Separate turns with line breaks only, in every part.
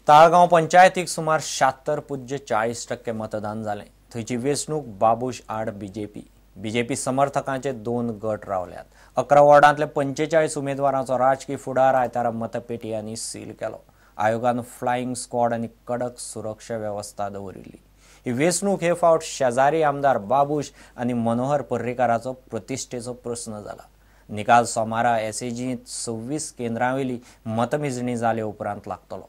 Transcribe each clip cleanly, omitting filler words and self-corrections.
ताळगाव पंचायतीक सुमार 76.40% मतदान जालें। थंयची वेंचणूक बाबूश आड बीजेपी समर्थकांचे 2 गट रावल्यात। 11 वॉर्डांतले 45 उमेदवारांचो राजकीय फुडार आयतारा मतपेटयांनी सील केलो। आयोगान फ्लाइंग स्क्वॉड आनी कडक सुरक्षा व्यवस्था दवरिल्ली। ही वेंचणूक हे फावट शेजारी आमदार बाबूश आनी मनोहर पर्रीकाराचो प्रतिश्ठेचो प्रस्न जाला। निकाल सोमारा एसएजींत 26 केंद्रांवेली मतमेजणी जाले उपरांत लागतलो।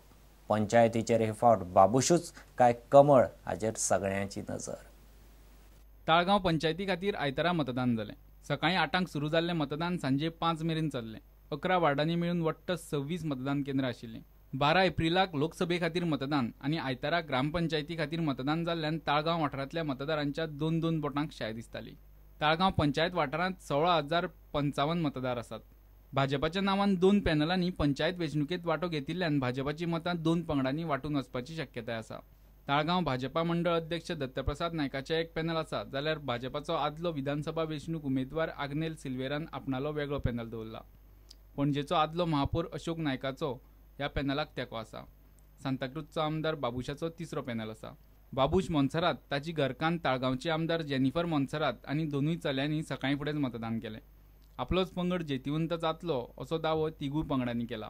पंचायतीचेर हे फावट बाबूशूच काय कमळ हाचेर सगळ्यांची नजर।
ताळगाव पंचायती खातीर आयतारा मतदान जालें। सकाळीं 8 सुरू जाल्लें मतदान सांजे 5 मेरेन चल्लें। 11 वार्डांनी मेळून वट्ट 26 मतदान केंद्रां आशिल्लीं। 12 एप्रिलाक लोकसभे खातीर मतदान आनी आयतारा ग्रामपंचायती खातीर मतदान जाल्ल्यान ताळगाव वाठारांतल्या मतदारांच्या 2-2 बोटांक शाय दिसताली। ताळगाव पंचायत वाठारांत 16,055 मतदार आसात। भाजपाच्या नांवान 2 पॅनलांनी पंचायत वेंचणुकेंत वांटो घेतिल्ल्यान भाजपाची मतां 2 पंगडांनी वांटून वचपाची शक्यताय आसा। ताळगाव भाजपा मंडळ अध्यक्ष दत्तप्रसाद नायकाचें एक पॅनल आसा, जाल्यार भाजपाचो आदलो विधानसभा वेंचणूक उमेदवार आग्नेल सिल्वेरान आपणालो वेगळो पॅनल दवरला। पणजेचो आदलो महापौर अशोक नायकाचो ह्या पॅनलाक तेंको आसा। सांताक्रूजचो आमदार बाबूशाचो 3रो पॅनल आसा। बाबूश मोन्सरात, ताची घरकान्न ताळगांवची आमदार जेनिफर मोन्सरात आनी दोनूय चल्यांनी सकाळीं फुडेंच मतदान केलें। आपलोच पंगड जेतिवंत जातलो असो दावो तिगूय पंगडांनी केला।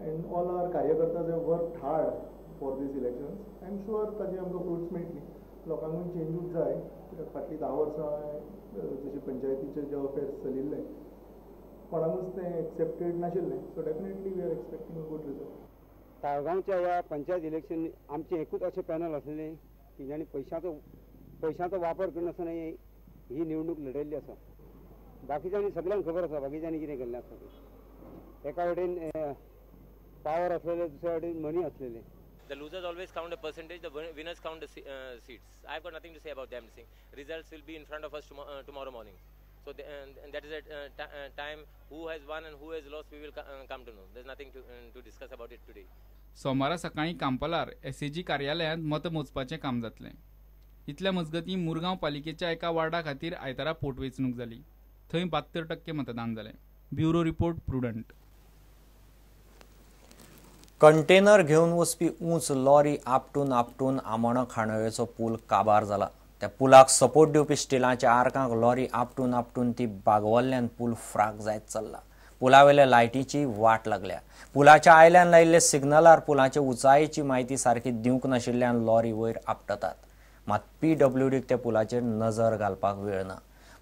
And all our कार्यकर्ताज have worked hard for these elections. I'm sure ताजी आमकां फ्रुट्स मेळटली। लोकांकूय चेंजूच जाय, कित्याक फाटलीं 10 वर्सां जशें पंचायतीचे जे अफेर्स चलिल्ले कोणाकूच तें एक्सेप्टेड नाशिल्लें, so definitely we are expecting a good result.
ताळगांवच्या ह्या पंचायत इलेक्शन आमचें एकूच अशें पॅनल आसलेलें की जाणी पयशांचो वापर करनासतना ही निवडणूक लढयल्ली आसा। बाकीच्यांनी सगळ्यांक खबर आसा बाकीच्यांनी कितें केल्लें आसा तें। एका वटेन पावर आसलेले, दुसऱ्या वटेन मनी आसलेले।
The losers always count a percentage, the winners count the seats. I've got nothing to say about them. Results will be in front of us tomorrow morning. So and that is at time who has won and who has lost we will come to know. There's nothing to discuss about it today.
सोमारा सकाळीं कांपलार SAG कार्यालयांत मत मोजपाचें काम जातलें। इतल्या मजगतीं मुरगांव पालिकेच्या एका वार्डा खातीर आयतारा पोटवेंचणूक जाली। थंय 72% मतदान जालें। Bureau report prudent.
कंटेनर घेवन वचपी ऊंच लॉरी आपटून आमोणक हांडोळेचो पूल काबार जाला। त्या पुलाक सपोर्ट दिवपी स्टिलांच्या आर्कांक लॉरी आपटून ती बागवल्ल्यान पूल फ्राक जायत चल्ला। पुलावेल्या लायटीची वाट लागल्या। पुलाच्या आयल्यान लायिल्ले सिग्नलार पुलाचे उंचायेची म्हायती सारकी दिवंक नाशिल्ल्यान लॉरी वयर आपटतात। मात PWDक त्या पुलाचेर नजर घालपाक वेळ ना।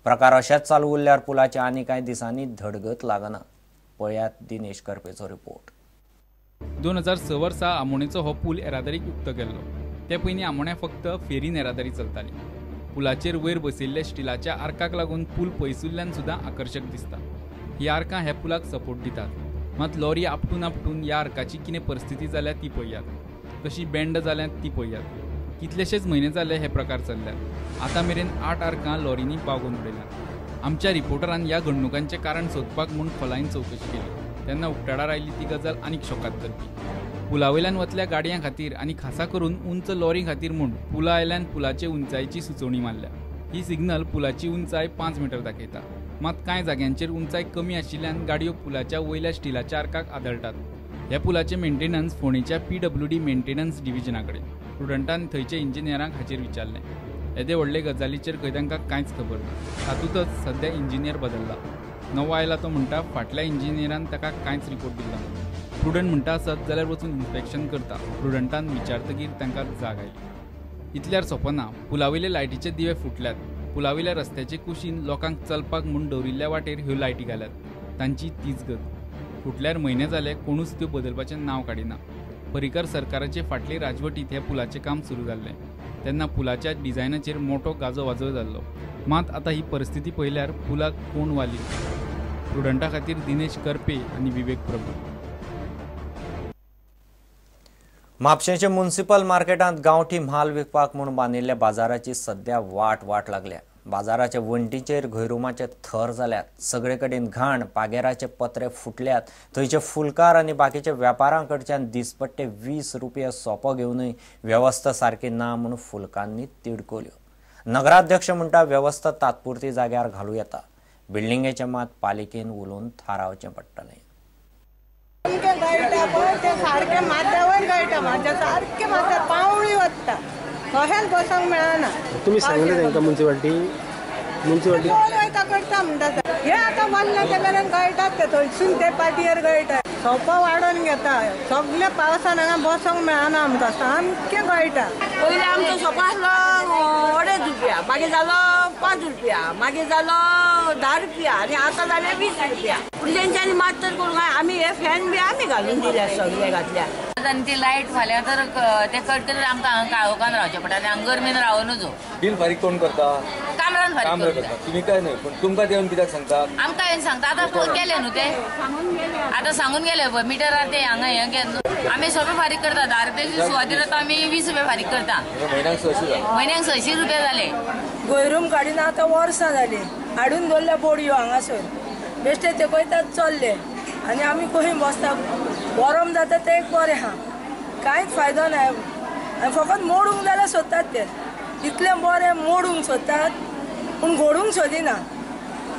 प्रकार अशेंच चालू उरल्यार पुलाची आनी कांय दिसांनी धडगत लागना। पळयात दिनेश करपेचो रिपोर्ट।
2006 वर्सा आमोणेचो हो पूल येरादारीक उक्त केल्लो। ते पयलीं आमोण्या फक्त फेरीन येरादारी चलताली। पुलाचेर वयर बसयल्ल्या स्टिलाच्या आर्काक लागून पूल पयसुल्ल्यान सुद्दां आकर्शक दिसता। ही आर्कां ह्या पुलाक सपोर्ट दितात। मात लॉरी आपटून ह्या आर्काची कितें परिस्थिती जाल्या ती पळयात। कशी बेंड जाल्यात ती पळयात। कितलेशेच म्हयने जाले हे प्रकार चल्ल्यात। आतां मेरेन 8 आर्कां लॉरींनी पावोवन उडयल्यात। आमच्या रिपोर्टरान ह्या घडणुकांचें कारण सोदपाक म्हूण खोलायेन चवकशी केली, तेन्ना उक्ताडार आयिल्ली ती गजाल आनीक शॉकात करपी। पुलावयल्यान वतल्या गाडयां खातीर आनी खासा करून उंच लॉरी खातीर म्हूण पुला आयल्यान पुलाचे उंचायेची सुचोवणी मारल्या। ही सिग्नल पुलाची उंचाय 5 मीटर दाखयता। मात कांय जाग्यांचेर उंचाय कमी आशिल्ल्यान गाडयो पुलाच्या वयल्या स्टिलाच्या आर्काक आदळटात। ह्या पुलाचे मेंटेनन्स फोंडेच्या PWD मेंटेनन्स डिव्हिजना कडेन। स्टुडंटान थंयचे इंजिनियरांक हाचेर विचारलें। येदे व्हडले गजालीचेर खंय तांकां कांयच खबर ना। तातूंतच सध्या इंजिनियर बदलला। नवो आयला तो म्हणटा फाटल्या इंजिनियरान ताका कांयच रिपोर्ट दिलो ना। स्टुडंट म्हणटा आसत जाल्यार वचून इन्स्पेक्शन करता। स्टुडंटान विचारतकीर तांकां जाग आयली। इतल्यार सोंपना, पुलावयले लायटीचे दिवे फुटल्यात। पुलावयल्या रस्त्याचे कुशीन लोकांक चलपाक म्हूण दवरिल्ल्या वाटेर ह्यो लायटी घाल्यात। तांची तीच गत। फुटल्यार म्हयने जाले कोणूच त्यो बदलपाचें नांव काडिना। पर्रीकर सरकाराचे फाटले राजवटींत हे पुलाचें काम सुरू जाल्लें, तेन्ना पुलाच्या डिझायनाचेर मोठो गाजो वाजो जाल्लो। मात आतां ही परिस्थिती पळयल्यार पुलाक कोण वाली। स्टुडंटा खातीर दिनेश करपे आनी विवेक प्रभू।
म्हापशेंचे म्युनिसिपल मार्केटांत गांवठी म्हाल विकपाक म्हूण बांदिल्ल्या बाजाराची सध्या वाट लागल्या। बाजाराच्या वण्टीचेर घयरुमाचे थर जाल्यात। सगळे कडेन घाण, पागेराचे पत्रे फुटल्यात। थंयचे फुलकार आनी बाकीच्या व्यापाऱ्यांकडच्यान दिसपट्टे 20 रुपया सोपो घेवनय वेवस्था सारकी ना म्हूण फुलकांनी तिडकल्यो। नगराध्यक्ष म्हणटा वेवस्था तात्पुरती जाग्यार घालूं येता। बिल्डिंगेचे मात पालिकेन उलोवन थारावचें पडटलें।
गळटा पळय ते सारखे माथ्यावर गळटा, म्हाज्या सारखे माथ्यार पावळी वता, कशेंच बसोंक मेळना.
तुम्ही सांगले तांकां म्युन्सिपाल्टी
कोण वयता करता म्हणटा हे आतां बांदला ते मेरेन गळटात ते थंयसून ते पाटयेर गळटा, सोपो वाडोवन घेता, सगळे पावसान हांगा बसोंक मेळना आमकां, सामकें गळटा.
पयलीं आमचो सोपो आसलो 2.5 रुपया, मागीर जालो 5 रुपया, मागीर जालो 10 रुपया आनी आतां जाले 20 रुपया. पूण तेंच्यांनी मात तर करूंक आमी हे फॅन बी आमी घालून दिल्या, सगळे घातल्या.
आनी ती लायट फाल्यां तर ते कट केल्यार आमकां हांगा काळोखान रावचें पडटा आनी हांगा गरमेन रावो नजो.
बिल फारीक कोण करता?
कामरान फारीक करता.
तुम्ही काय नाही, पण तुमकां येवन कित्याक सांगता?
आमकां येवन सांगता, आतां गेले न्हू ते, आतां सांगून गेले पळय मिटरार ते हांगा हें घे. आमी सगळे फारीक करता, 10 रुपयाची सुवातेर आतां आमी 20 रुपया फारीक करता. म्हयन्याक 600 रुपया जाले.
गोयरूम काडून आतां वर्सां जालीं, हाडून दवरल्या बोडयो हांगासर, बेश्टे ते पळयतात चल्ले आनी आमी खंय बसता. गरम जाता ते एक बरें आहा, कांयच फायदो ना. फकत मोडूंक जाल्यार सोदतात ते, इतलें बरें मोडूंक सोदतात पूण घोडूंक सोदिना.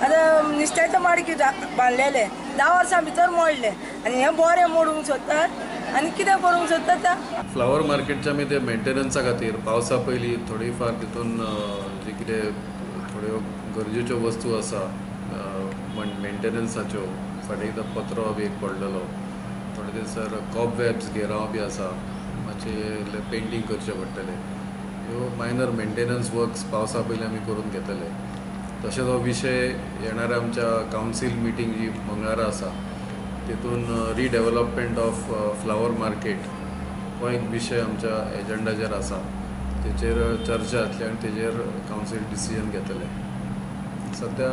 आतां नुस्त्याचे माडकी बांदलेले 10 वर्सां भितर मोडले आनी हे बरें मोडूंक सोदतात आनी कितें करूंक सोदतात.
फ्लावर मार्केटच्या आमी ते मेंटेनन्सा खातीर पावसा पयलीं थोडी फार तितून जे कितें थोड्यो गरजेच्यो वस्तू आसा मेंटेनन्साच्यो, फाटीं एकदां पत्रो बी एक पडलेलो, थोडे दिसर कॉब वेब्स घेराव बी आसा, मातशें पेंटींग करचें पडटलें. ह्यो मायनर मेंटेनन्स वर्क्स पावसा पयलीं आमी करून घेतले. तशेंच हो विशय येणाऱ्या आमच्या कावन्सील मिटींग जी मंगळारा आसा तितून रिडेवलपमेंट ऑफ फ्लावर मार्केट हो एक विशय आमच्या एजंडाचेर आसा. तेचेर चर्चा जातली आनी तेचेर कावन्सील डिसिजन घेतले. सद्या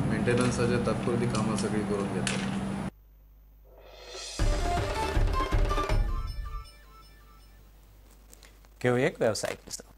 मेंटेनन्साचे तात्पुरती कामां सगळीं करून घेतले.
घेऊया एक व्यावसायिक विश्राम.